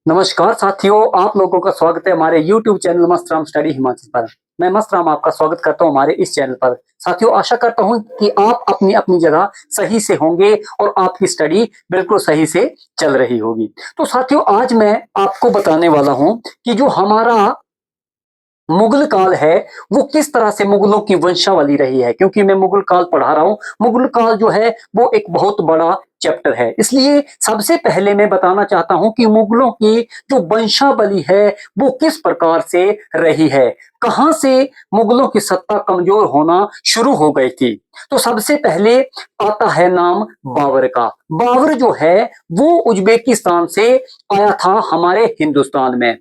नमस्कार साथियों, आप लोगों का स्वागत है हमारे YouTube चैनल मस्त राम स्टडी हिमाचल पर। मैं मस्त राम आपका स्वागत करता हूं हमारे इस चैनल पर। साथियों, आशा करता हूं कि आप अपनी अपनी जगह सही से होंगे और आपकी स्टडी बिल्कुल सही से चल रही होगी। तो साथियों, आज मैं आपको बताने वाला हूं कि जो हमारा मुगल काल है वो किस तरह से मुगलों की वंशावली रही है। क्योंकि मैं मुगल काल पढ़ा रहा हूं, मुगल काल जो है वो एक बहुत बड़ा चैप्टर है। इसलिए सबसे पहले मैं बताना चाहता हूं कि मुगलों की जो वंशावली है वो किस प्रकार से रही है, कहां से मुगलों की सत्ता कमजोर होना शुरू हो गई थी। तो सबसे पहले आता है नाम बाबर का। बाबर जो है वो उज्बेकिस्तान से आया था हमारे हिंदुस्तान में,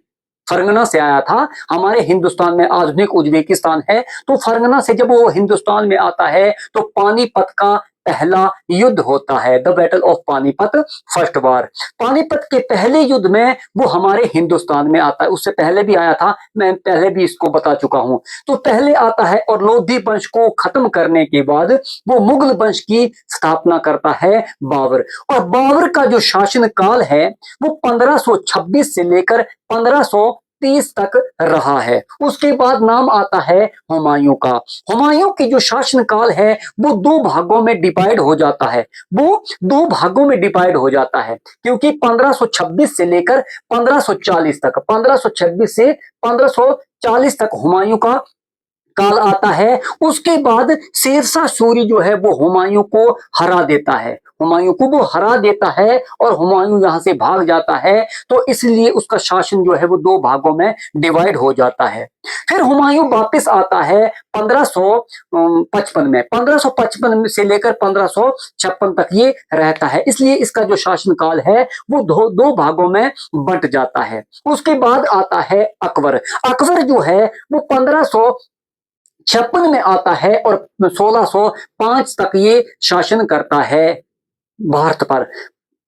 फरगना से आया था। हमारे हिंदुस्तान में आधुनिक उज्बेकिस्तान है। तो फरगना से जब वो हिंदुस्तान में आता है तो पानीपत का पहला युद्ध होता है, the battle of Panipat, first वार। पानीपत के पहले युद्ध में वो हमारे हिंदुस्तान में आता है। उससे पहले भी आया था, मैं पहले भी इसको बता चुका हूं। तो पहले आता है और लोधी वंश को खत्म करने के बाद वो मुगल वंश की स्थापना करता है बाबर। और बाबर का जो शासन काल है वो 1526 से लेकर 1530 तक रहा है। उसके बाद नाम आता है हुमायूं का। हुमायूं की जो शासन काल है वो दो भागों में डिवाइड हो जाता है। वो दो भागों में डिवाइड हो जाता है क्योंकि 1526 से लेकर 1540 तक, 1526 से 1540 तक हुमायूं का काल आता है। उसके बाद शेरशाह सूरी जो है वो हुमायूं को हरा देता है, हुमायूं को वो हरा देता है और हुमायूं यहां से भाग जाता है। तो इसलिए उसका शासन जो है वो दो भागों में डिवाइड हो जाता है। फिर हुमायूं वापस आता है 1555 में, 1555 से लेकर 1556 तक ये रहता है। इसलिए इसका जो शासन काल है वो दो भागों में बंट जाता है। उसके बाद आता है अकबर। अकबर जो है वो 1556 में आता है और 1605 तक ये शासन करता है भारत पर।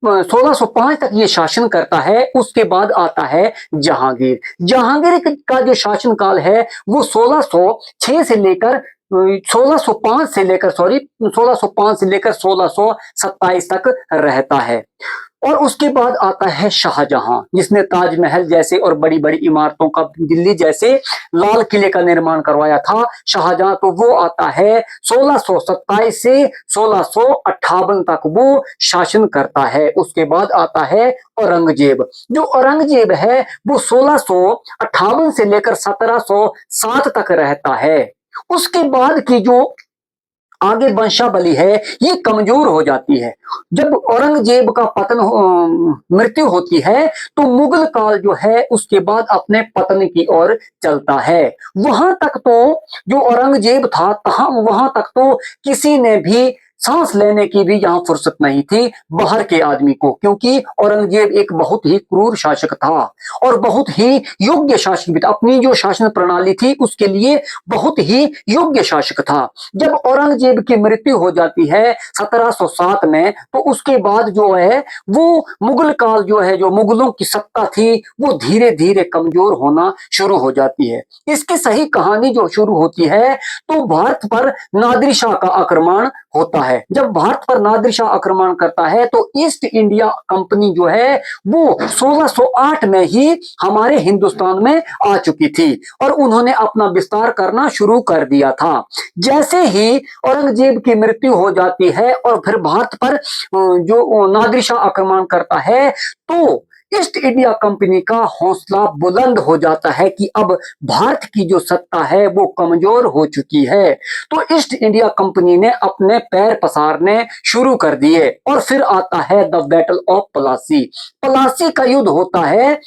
1605 तक ये शासन करता है। उसके बाद आता है जहांगीर। जहांगीर का जो शासन काल है वो 1606 से लेकर 1605 से लेकर 1605 से लेकर 1627 तक रहता है। और उसके बाद आता है शाहजहां, जिसने ताजमहल जैसे और बड़ी बड़ी इमारतों का, दिल्ली जैसे लाल किले का निर्माण करवाया था शाहजहां। तो वो आता है 1627 से 1658 तक वो शासन करता है। उसके बाद आता है औरंगजेब। जो औरंगजेब है वो 1658 से लेकर 1707 तक रहता है। उसके बाद की जो आगे वंशावली है ये कमजोर हो जाती है। जब औरंगजेब का मृत्यु होती है तो मुगल काल जो है उसके बाद अपने पतन की ओर चलता है। वहां तक तो जो औरंगजेब था वहां तक तो किसी ने भी सांस लेने की भी यहाँ फुर्सत नहीं थी बाहर के आदमी को, क्योंकि औरंगजेब एक बहुत ही क्रूर शासक था और बहुत ही योग्य शासक भी था। अपनी जो शासन प्रणाली थी उसके लिए बहुत ही योग्य शासक था। जब औरंगजेब की मृत्यु हो जाती है 1707 में, तो उसके बाद जो है वो मुगल काल जो है, जो मुगलों की सत्ता थी वो धीरे धीरे कमजोर होना शुरू हो जाती है। इसकी सही कहानी जो शुरू होती है तो भारत पर नादिर शाह का आक्रमण होता है। जब भारत पर नादिर शाह आक्रमण करता है तो ईस्ट इंडिया कंपनी जो है वो 1608 में ही हमारे हिंदुस्तान में आ चुकी थी और उन्होंने अपना विस्तार करना शुरू कर दिया था। जैसे ही औरंगजेब की मृत्यु हो जाती है और फिर भारत पर जो नादिर शाह आक्रमण करता है तो ईस्ट इंडिया कंपनी का हौसला बुलंद हो जाता है कि अब भारत की जो सत्ता है वो कमजोर हो चुकी है। तो ईस्ट इंडिया कंपनी ने अपने पैर पसारने शुरू कर दिए और फिर आता है the battle of Plassey. Plassey का युद्ध होता है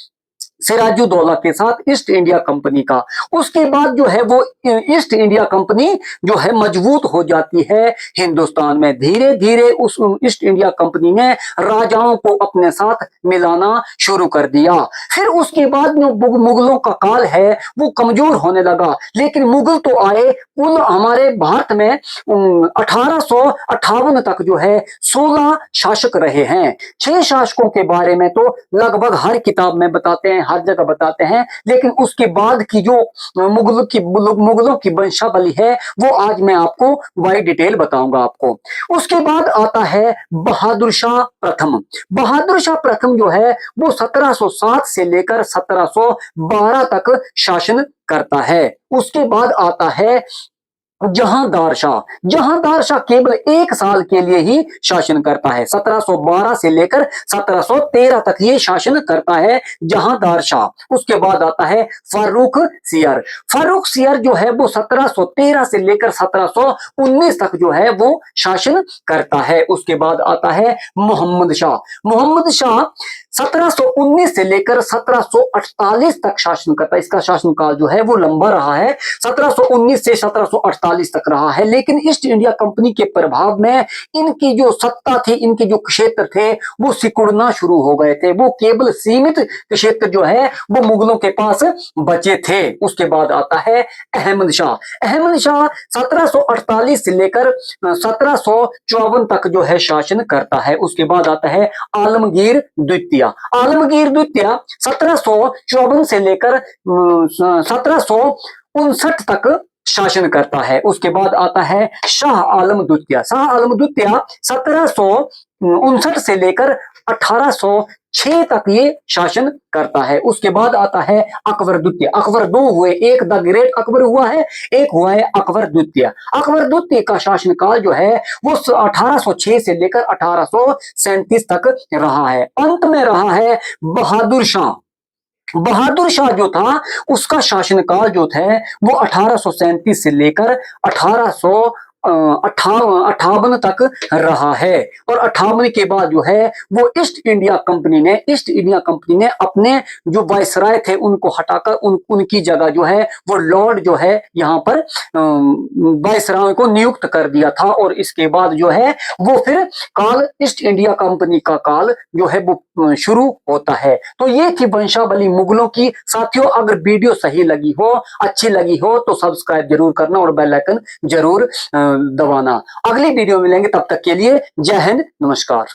सिराजुद्दौला के साथ ईस्ट इंडिया कंपनी का। उसके बाद जो है वो ईस्ट इंडिया कंपनी जो है मजबूत हो जाती है हिंदुस्तान में। धीरे धीरे उस ईस्ट इंडिया कंपनी ने राजाओं को अपने साथ मिलाना शुरू कर दिया। फिर उसके बाद जो मुगलों का काल है वो कमजोर होने लगा। लेकिन मुगल तो आए, कुल हमारे भारत में 1858 तक जो है 16 शासक रहे हैं। 6 शासकों के बारे में तो लगभग हर किताब में बताते हैं, हर जगह बताते हैं, लेकिन उसके बाद की जो मुगलों की वंशावली है वो आज मैं आपको बाई डिटेल बताऊंगा आपको। उसके बाद आता है बहादुर शाह प्रथम। बहादुर शाह प्रथम जो है वो 1707 से लेकर 1712 तक शासन करता है। उसके बाद आता है जहांदार शाह। जहांदार शाह केवल 1 साल के लिए ही शासन करता है। 1712 से लेकर 1713 तक ये शासन करता है जहांदार शाह। उसके बाद आता है फारूक सियर। फारूक सियर जो है वो 1713 से लेकर 1719 तक जो है वो शासन करता है। उसके बाद आता है मोहम्मद शाह। मोहम्मद शाह 1719 से लेकर 1748 तक शासन करता है। इसका शासनकाल जो है वो लंबा रहा है, 1719 से 1748 तक रहा है। लेकिन ईस्ट इंडिया कंपनी के प्रभाव में इनकी जो सत्ता थी, इनके जो क्षेत्र थे वो सिकुड़ना शुरू हो गए थे। वो केवल सीमित क्षेत्र जो है वो मुगलों के पास बचे थे। उसके बाद आता है अहमद शाह। अहमद शाह 1748 से लेकर 1754 तक जो है शासन करता है। उसके बाद आता है आलमगीर द्वितीय। आलमगीर द्वितीय 1754 से लेकर 1759 तक शासन करता है। उसके बाद आता है शाह आलम द्वितीय। शाह आलम द्वितीय 1759 से लेकर 1806 तक ये शासन करता है। उसके बाद आता है अकबर द्वितीय। अकबर दो हुए, एक द ग्रेट अकबर हुआ है, एक हुआ है अकबर द्वितीय। अकबर द्वितीय का शासनकाल जो है वो 1806 से लेकर 1837 तक रहा है। अंत में रहा है बहादुर शाह। बहादुर शाह जो था उसका शासनकाल जो था वो 1837 से लेकर 1858 तक रहा है। और 58 के बाद जो है वो ईस्ट इंडिया कंपनी ने अपने जो वायसराय थे उनको हटाकर उनकी जगह जो है वो लॉर्ड जो है यहाँ पर वायसराय को नियुक्त कर दिया था। और इसके बाद जो है वो फिर काल ईस्ट इंडिया कंपनी का काल जो है वो शुरू होता है। तो ये थी वंशावली मुगलों की। साथियों, अगर वीडियो सही लगी हो, अच्छी लगी हो तो सब्सक्राइब जरूर करना और बेल आइकन जरूर दबाना। अगली वीडियो मिलेंगे, तब तक के लिए जय हिंद, नमस्कार।